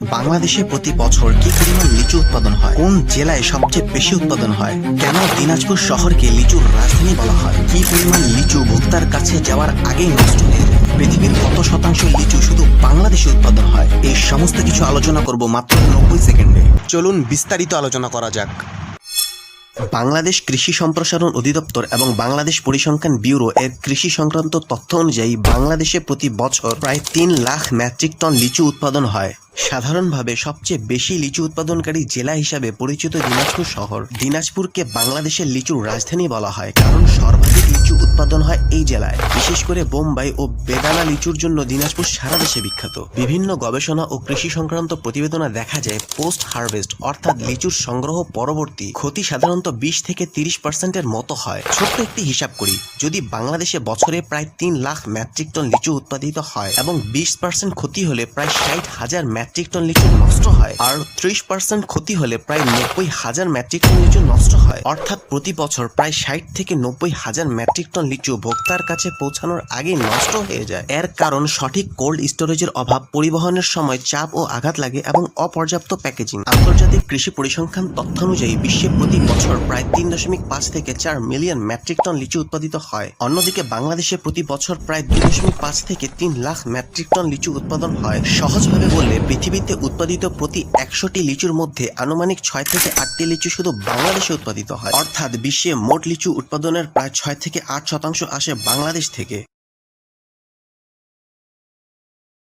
বাংলাদেশে প্রতি বছর কি পরিমাণ লিচু উৎপাদন হয়, কোন জেলায় সবচেয়ে বেশি উৎপাদন হয়, কেন দিনাজপুর শহরকে লিচুর রাজধানী বলা হয়, কি পরিমাণ লিচু ভোক্তার কাছে যাওয়ার আগেই নষ্ট হয়ে যায়, পৃথিবীর কত শতাংশ লিচু শুধু বাংলাদেশে উৎপাদন হয়, এই সমস্ত কিছু আলোচনা করব মাত্র 90 সেকেন্ডে। চলুন বিস্তারিত আলোচনা করা যাক। বাংলাদেশ কৃষি সম্প্রসারণ অধিদপ্তর এবং বাংলাদেশ পরিসংখ্যান ব্যুরো এর কৃষি সংক্রান্ত তথ্য অনুযায়ী বাংলাদেশে প্রতি বছর প্রায় 3 লাখ মেট্রিক টন লিচু উৎপাদন হয়। সাধারণভাবে সবচেয়ে বেশি লিচু উৎপাদনকারী জেলা হিসাবে পরিচিত দিনাজপুর শহর। দিনাজপুরকে বাংলাদেশের লিচুর রাজধানী বলা হয় কারণ সর্বাধিক লিচু উৎপাদন হয় এই জেলায়। বিশেষ করে বোম্বাই ও বেদানা লিচুর জন্য দিনাজপুর সারা দেশে বিখ্যাত। বিভিন্ন গবেষণা ও কৃষি সংক্রান্ত প্রতিবেদনে দেখা যায় পোস্ট হারভেস্ট অর্থাৎ লিচুর সংগ্রহ পরবর্তী ক্ষতি সাধারণত 20 থেকে 30% মতো হয়। ছোট্ট একটি হিসাব করি, যদি বাংলাদেশে বছরে প্রায় 3 লাখ মেট্রিক টন লিচু উৎপাদিত হয় এবং 20% ক্ষতি হলে প্রায় 60,000 মেট্রিক টন লিচু নষ্ট হয়, আর 30% ক্ষতি হলে প্রায় 90,000 মেট্রিক টন লিচু নষ্ট হয়। অর্থাৎ প্রতি বছর প্রায় 60 থেকে 90,000 মেট্রিক টন লিচু ভোক্তার কাছে পৌঁছানোর আগে নষ্ট হয়ে যায়। এর কারণ সঠিক কোল্ড স্টোরেজের অভাব, পরিবহনের সময় চাপ ও আঘাত লাগে এবং অপর্যাপ্ত প্যাকেজিং। আন্তর্জাতিক কৃষি পরিসংখ্যান তথ্য অনুযায়ী বিশ্বে প্রতি বছর প্রায় 3.5 থেকে 4 মিলিয়ন মেট্রিক টন লিচু উৎপাদিত হয়। অন্যদিকে বাংলাদেশে প্রতি বছর প্রায় 2.5 থেকে 3 লাখ মেট্রিক টন লিচু উৎপাদন হয়। সহজভাবে বললে পৃথিবীতে উৎপাদিত প্রতি 100টি লিচুর মধ্যে আনুমানিক 6 থেকে 8টি লিচু শুধু বাংলাদেশে উৎপাদিত হয়। অর্থাৎ বিশ্বে মোট লিচু উৎপাদনের প্রায় 6 থেকে 8% আসে বাংলাদেশ থেকে।